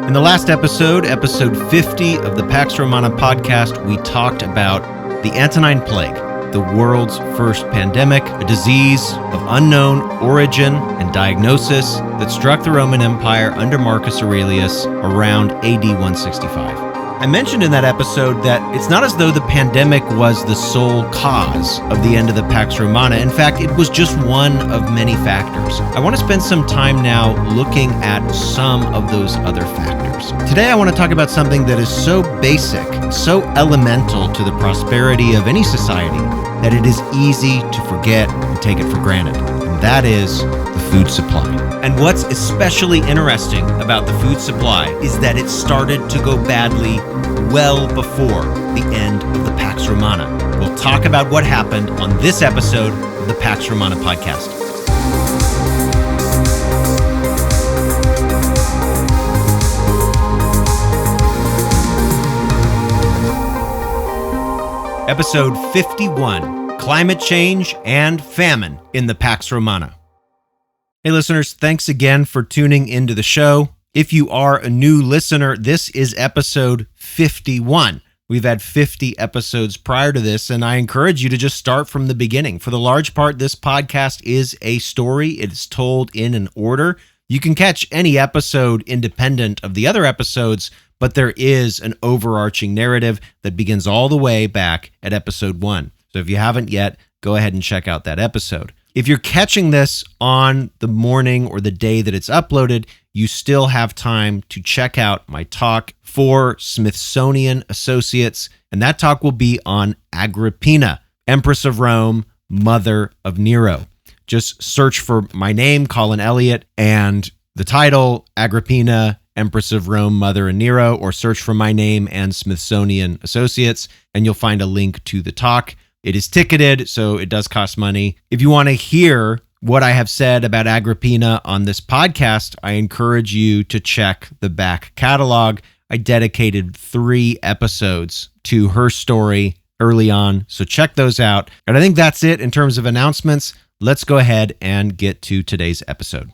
In the last episode, episode 50 of the Pax Romana podcast, we talked about the Antonine Plague, the world's first pandemic, a disease of unknown origin and diagnosis that struck the Roman Empire under Marcus Aurelius around AD 165. I mentioned in that episode that it's not as though the pandemic was the sole cause of the end of the Pax Romana. In fact, it was just one of many factors. I want to spend some time now looking at some of those other factors. Today, I want to talk about something that is so basic, so elemental to the prosperity of any society, that it is easy to forget and take it for granted. And that is the food supply. And what's especially interesting about the food supply is that it started to go badly well before the end of the Pax Romana. We'll talk about what happened on this episode of the Pax Romana podcast. Episode 51, Climate Change and Famine in the Pax Romana. Hey listeners, thanks again for tuning into the show. If you are a new listener, this is episode 51. We've had 50 episodes prior to this, and I encourage you to just start from the beginning. For the large part, this podcast is a story. It is told in an order. You can catch any episode independent of the other episodes, but there is an overarching narrative that begins all the way back at episode 1. So if you haven't yet, go ahead and check out that episode. If you're catching this on the morning or the day that it's uploaded, you still have time to check out my talk for Smithsonian Associates, and that talk will be on Agrippina, Empress of Rome, Mother of Nero. Just search for my name, Colin Elliott, and the title, Agrippina, Empress of Rome, Mother of Nero, or search for my name and Smithsonian Associates, and you'll find a link to the talk. It is ticketed, so it does cost money. If you want to hear what I have said about Agrippina on this podcast, I encourage you to check the back catalog. I dedicated 3 episodes to her story early on, so check those out. And I think that's it in terms of announcements. Let's go ahead and get to today's episode.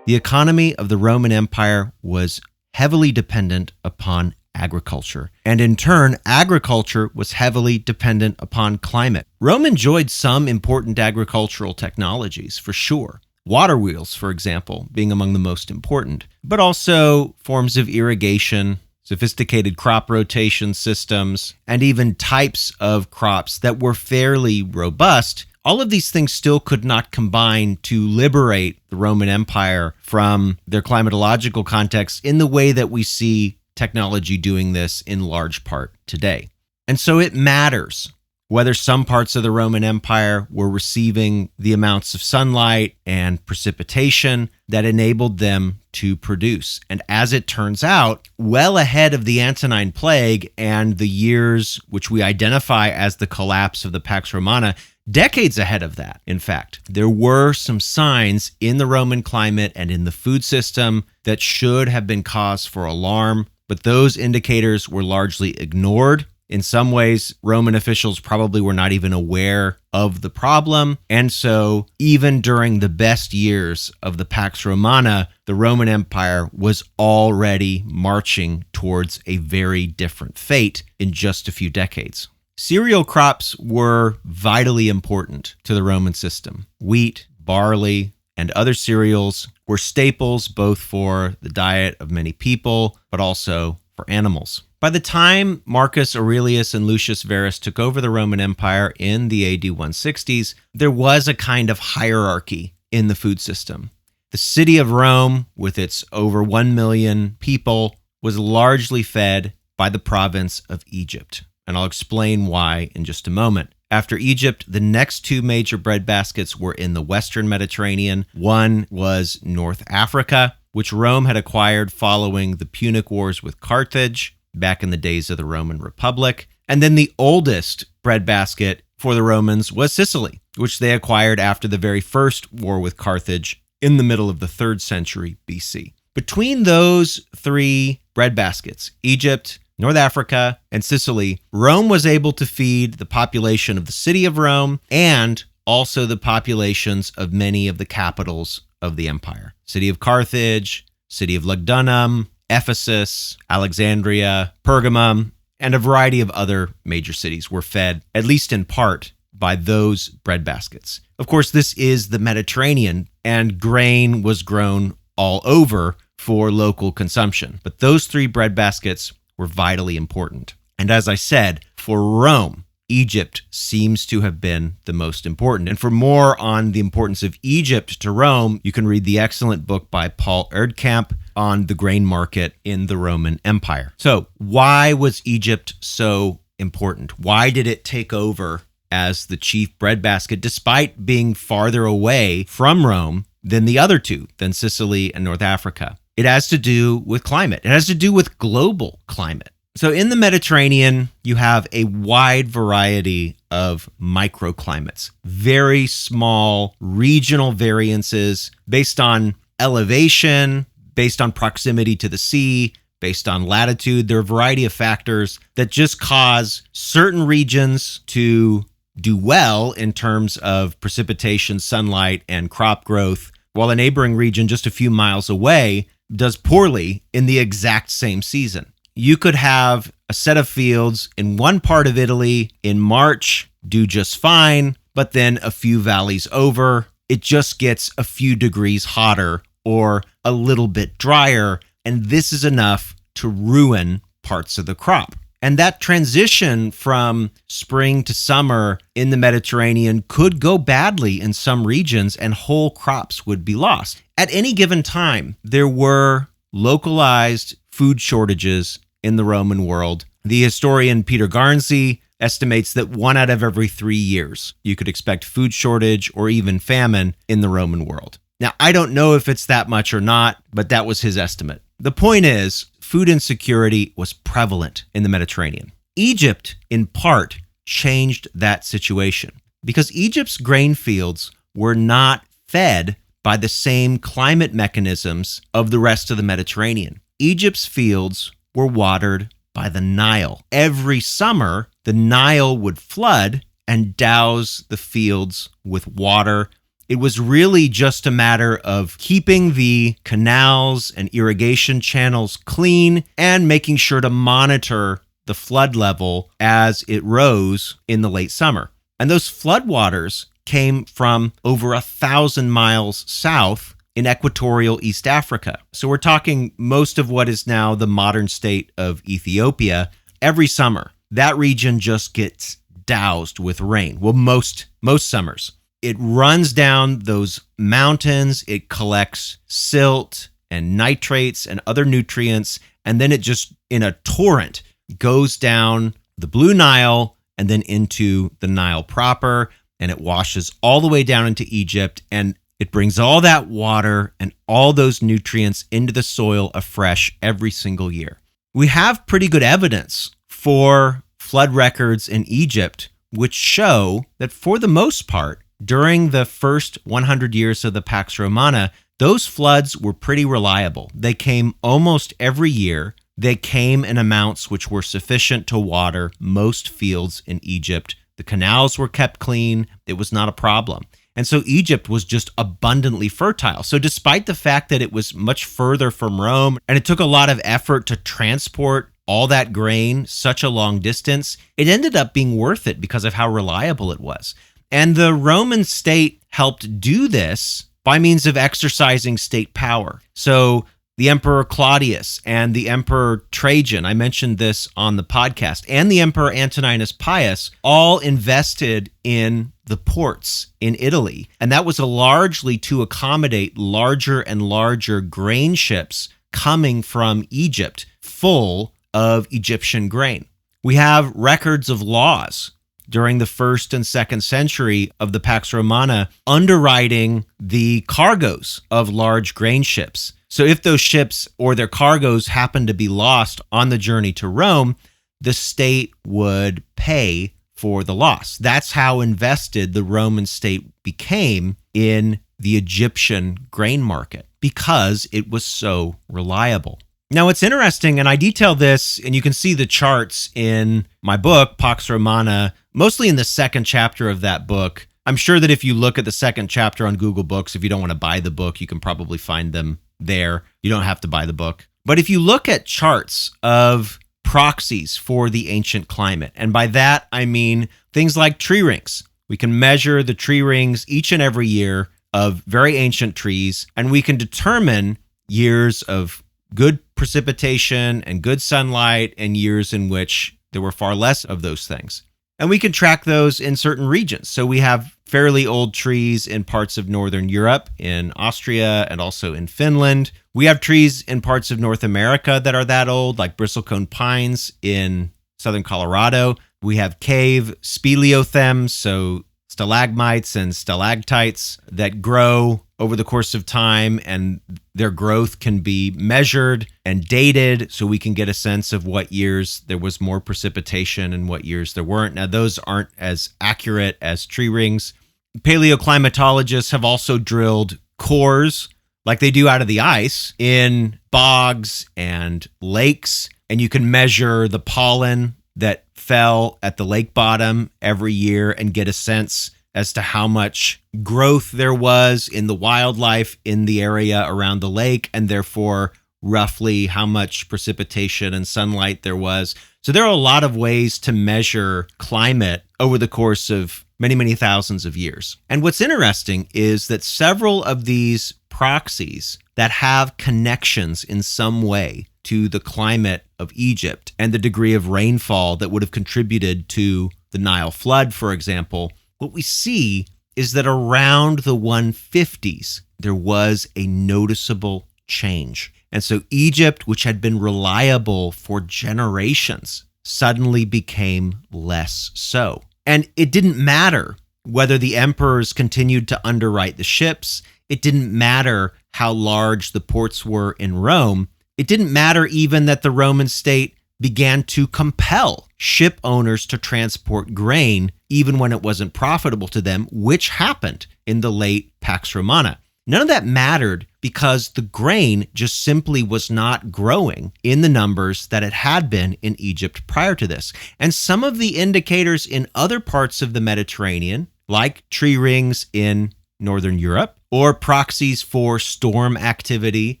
The economy of the Roman Empire was heavily dependent upon agriculture, and in turn, agriculture was heavily dependent upon climate. Rome enjoyed some important agricultural technologies, for sure. Water wheels, for example, being among the most important, but also forms of irrigation, sophisticated crop rotation systems, and even types of crops that were fairly robust. All of these things still could not combine to liberate the Roman Empire from their climatological context in the way that we see technology doing this in large part today. And so it matters whether some parts of the Roman Empire were receiving the amounts of sunlight and precipitation that enabled them to produce. And as it turns out, well ahead of the Antonine Plague and the years which we identify as the collapse of the Pax Romana, decades ahead of that, in fact, there were some signs in the Roman climate and in the food system that should have been cause for alarm, but those indicators were largely ignored. In some ways, Roman officials probably were not even aware of the problem. And so even during the best years of the Pax Romana, the Roman Empire was already marching towards a very different fate in just a few decades. Cereal crops were vitally important to the Roman system. Wheat, barley, and other cereals were staples both for the diet of many people, but also for animals. By the time Marcus Aurelius and Lucius Verus took over the Roman Empire in the AD 160s, there was a kind of hierarchy in the food system. The city of Rome, with its over 1 million people, was largely fed by the province of Egypt. And I'll explain why in just a moment. After Egypt, the next 2 major breadbaskets were in the Western Mediterranean. One was North Africa, which Rome had acquired following the Punic Wars with Carthage back in the days of the Roman Republic. And then the oldest breadbasket for the Romans was Sicily, which they acquired after the very first war with Carthage in the middle of the 3rd century BC. Between those 3 breadbaskets, Egypt, North Africa, and Sicily, Rome was able to feed the population of the city of Rome and also the populations of many of the capitals of the empire. City of Carthage, city of Lugdunum, Ephesus, Alexandria, Pergamum, and a variety of other major cities were fed, at least in part, by those bread baskets. Of course, this is the Mediterranean, and grain was grown all over for local consumption. But those three bread baskets were vitally important. And as I said, for Rome, Egypt seems to have been the most important. And for more on the importance of Egypt to Rome, you can read the excellent book by Paul Erdkamp on the grain market in the Roman Empire. So why was Egypt so important? Why did it take over as the chief breadbasket despite being farther away from Rome than the other two, than Sicily and North Africa? It has to do with climate. It has to do with global climate. So in the Mediterranean, you have a wide variety of microclimates, very small regional variances based on elevation, based on proximity to the sea, based on latitude. There are a variety of factors that just cause certain regions to do well in terms of precipitation, sunlight, and crop growth, while a neighboring region just a few miles away does poorly in the exact same season. You could have a set of fields in one part of Italy in March do just fine, but then a few valleys over, it just gets a few degrees hotter or a little bit drier, and this is enough to ruin parts of the crop. And that transition from spring to summer in the Mediterranean could go badly in some regions and whole crops would be lost. At any given time, there were localized food shortages in the Roman world. The historian Peter Garnsey estimates that 1 out of every 3 years, you could expect food shortage or even famine in the Roman world. Now, I don't know if it's that much or not, but that was his estimate. The point is, food insecurity was prevalent in the Mediterranean. Egypt, in part, changed that situation because Egypt's grain fields were not fed by the same climate mechanisms of the rest of the Mediterranean. Egypt's fields were watered by the Nile. Every summer, the Nile would flood and douse the fields with water. It was really just a matter of keeping the canals and irrigation channels clean and making sure to monitor the flood level as it rose in the late summer. And those floodwaters came from over 1,000 miles south in equatorial East Africa. So we're talking most of what is now the modern state of Ethiopia. Every summer, that region just gets doused with rain. Well, most summers. It runs down those mountains, it collects silt and nitrates and other nutrients, and then it just, in a torrent, goes down the Blue Nile and then into the Nile proper, and it washes all the way down into Egypt, and it brings all that water and all those nutrients into the soil afresh every single year. We have pretty good evidence for flood records in Egypt, which show that for the most part, during the first 100 years of the Pax Romana, those floods were pretty reliable. They came almost every year. They came in amounts which were sufficient to water most fields in Egypt. The canals were kept clean. It was not a problem. And so Egypt was just abundantly fertile. So despite the fact that it was much further from Rome and it took a lot of effort to transport all that grain such a long distance, it ended up being worth it because of how reliable it was. And the Roman state helped do this by means of exercising state power. So the Emperor Claudius and the Emperor Trajan, I mentioned this on the podcast, and the Emperor Antoninus Pius all invested in the ports in Italy. And that was largely to accommodate larger and larger grain ships coming from Egypt, full of Egyptian grain. We have records of laws during the 1st and 2nd century of the Pax Romana underwriting the cargoes of large grain ships. So if those ships or their cargoes happened to be lost on the journey to Rome, the state would pay for the loss. That's how invested the Roman state became in the Egyptian grain market because it was so reliable. Now, it's interesting, and I detail this, and you can see the charts in my book, Pax Romana, mostly in the 2nd chapter of that book. I'm sure that if you look at the 2nd chapter on Google Books, if you don't want to buy the book, you can probably find them there. You don't have to buy the book. But if you look at charts of proxies for the ancient climate, and by that I mean things like tree rings. We can measure the tree rings each and every year of very ancient trees, and we can determine years of good precipitation and good sunlight and years in which there were far less of those things. And we can track those in certain regions. So we have fairly old trees in parts of Northern Europe, in Austria, and also in Finland. We have trees in parts of North America that are that old, like bristlecone pines in southern Colorado. We have cave speleothems, so stalagmites and stalactites that grow over the course of time, and their growth can be measured and dated so we can get a sense of what years there was more precipitation and what years there weren't. Now, those aren't as accurate as tree rings. Paleoclimatologists have also drilled cores like they do out of the ice in bogs and lakes, and you can measure the pollen that fell at the lake bottom every year and get a sense as to how much growth there was in the wildlife in the area around the lake, and therefore roughly how much precipitation and sunlight there was. So there are a lot of ways to measure climate over the course of many, many thousands of years. And what's interesting is that several of these proxies that have connections in some way to the climate of Egypt and the degree of rainfall that would have contributed to the Nile flood, for example, what we see is that around the 150s, there was a noticeable change. And so Egypt, which had been reliable for generations, suddenly became less so. And it didn't matter whether the emperors continued to underwrite the ships. It didn't matter how large the ports were in Rome. It didn't matter even that the Roman state began to compel ship owners to transport grain even when it wasn't profitable to them, which happened in the late Pax Romana. None of that mattered because the grain just simply was not growing in the numbers that it had been in Egypt prior to this. And some of the indicators in other parts of the Mediterranean, like tree rings in Northern Europe or proxies for storm activity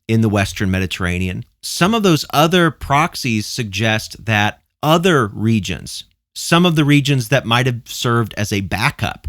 in the Western Mediterranean, some of those other proxies suggest that other regions, some of the regions that might have served as a backup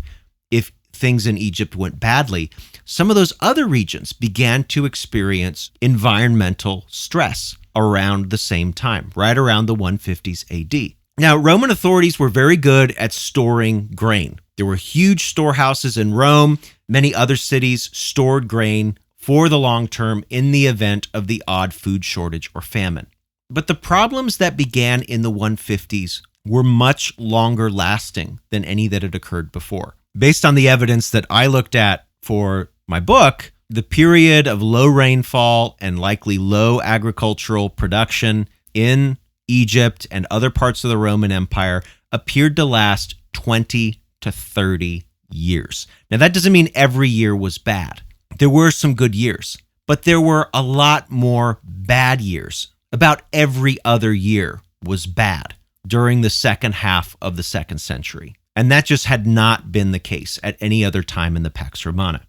if things in Egypt went badly, some of those other regions began to experience environmental stress around the same time, right around the 150s AD. Now, Roman authorities were very good at storing grain. There were huge storehouses in Rome. Many other cities stored grain for the long term in the event of the odd food shortage or famine. But the problems that began in the 150s were much longer lasting than any that had occurred before. Based on the evidence that I looked at for my book, the period of low rainfall and likely low agricultural production in Egypt and other parts of the Roman Empire appeared to last 20 to 30 years. Now, that doesn't mean every year was bad. There were some good years, but there were a lot more bad years. About every other year was bad during the second half of the second century. And that just had not been the case at any other time in the Pax Romana.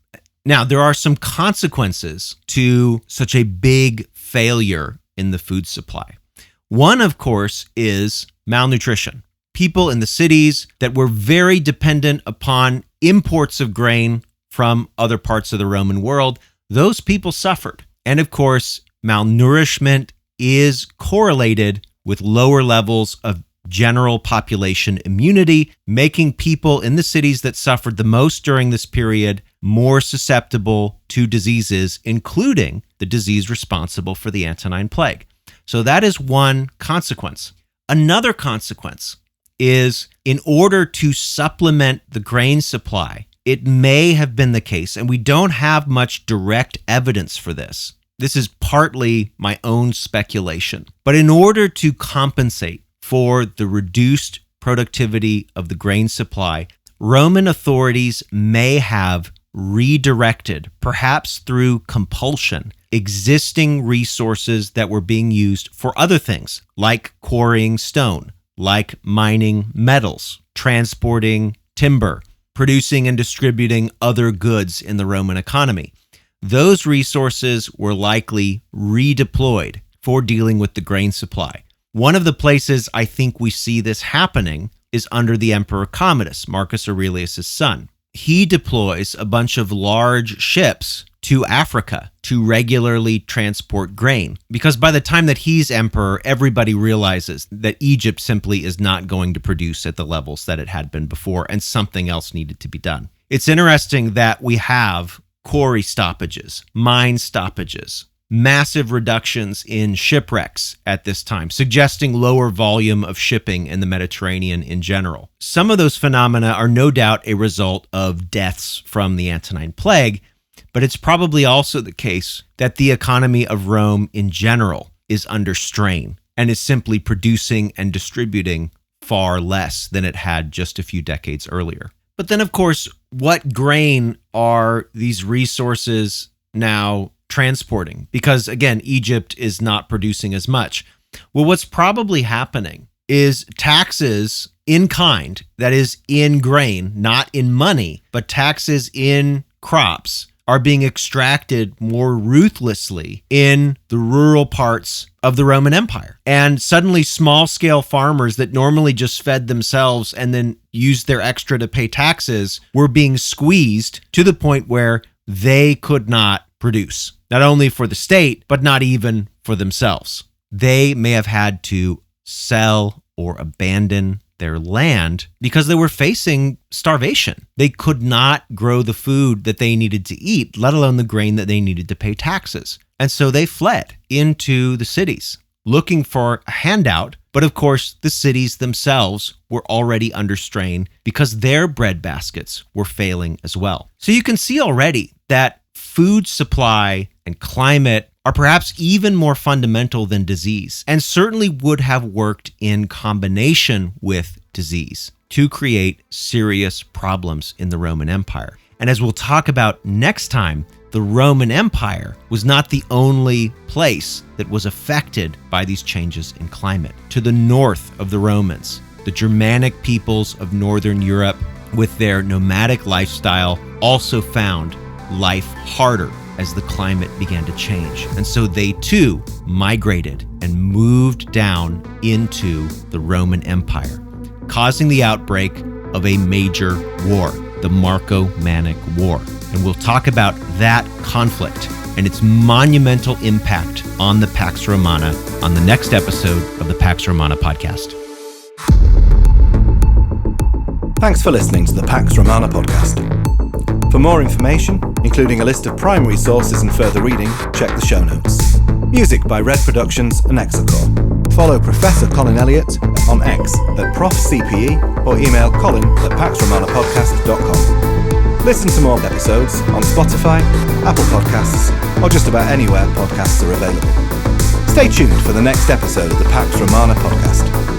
Now, there are some consequences to such a big failure in the food supply. One, of course, is malnutrition. People in the cities that were very dependent upon imports of grain from other parts of the Roman world, those people suffered. And of course, malnourishment is correlated with lower levels of general population immunity, making people in the cities that suffered the most during this period more susceptible to diseases, including the disease responsible for the Antonine plague. So that is one consequence. Another consequence is, in order to supplement the grain supply, it may have been the case, and we don't have much direct evidence for this. This is partly my own speculation. But in order to compensate for the reduced productivity of the grain supply, Roman authorities may have redirected, perhaps through compulsion, existing resources that were being used for other things, like quarrying stone, like mining metals, transporting timber, producing and distributing other goods in the Roman economy. those resources were likely redeployed for dealing with the grain supply. One of the places I think we see this happening is under the Emperor Commodus, Marcus Aurelius' son. He deploys a bunch of large ships to Africa to regularly transport grain. Because by the time that he's emperor, everybody realizes that Egypt simply is not going to produce at the levels that it had been before, and something else needed to be done. It's interesting that we have quarry stoppages, mine stoppages, massive reductions in shipwrecks at this time, suggesting lower volume of shipping in the Mediterranean in general. Some of those phenomena are no doubt a result of deaths from the Antonine plague, but it's probably also the case that the economy of Rome in general is under strain and is simply producing and distributing far less than it had just a few decades earlier. But then, of course, what grain are these resources now transporting? Because again, Egypt is not producing as much. Well, what's probably happening is taxes in kind, that is in grain, not in money, but taxes in crops, are being extracted more ruthlessly in the rural parts of the Roman Empire. And suddenly small-scale farmers that normally just fed themselves and then used their extra to pay taxes were being squeezed to the point where they could not produce, not only for the state, but not even for themselves. They may have had to sell or abandon their land because they were facing starvation. They could not grow the food that they needed to eat, let alone the grain that they needed to pay taxes. And so they fled into the cities looking for a handout. But of course, the cities themselves were already under strain because their bread baskets were failing as well. So you can see already that food supply and climate are perhaps even more fundamental than disease, and certainly would have worked in combination with disease to create serious problems in the Roman Empire. And as we'll talk about next time, the Roman Empire was not the only place that was affected by these changes in climate. To the north of the Romans, the Germanic peoples of Northern Europe, with their nomadic lifestyle, also found life harder as the climate began to change. And so they too migrated and moved down into the Roman Empire, causing the outbreak of a major war, the Marco-Mannic War. And we'll talk about that conflict and its monumental impact on the Pax Romana on the next episode of the Pax Romana podcast. Thanks for listening to the Pax Romana podcast. For more information, including a list of primary sources and further reading, check the show notes. Music by Red Productions and Exocor. Follow Professor Colin Elliott on X at ProfCPE or email colin@paxromanapodcast.com. Listen to more episodes on Spotify, Apple Podcasts, or just about anywhere podcasts are available. Stay tuned for the next episode of the Pax Romana podcast.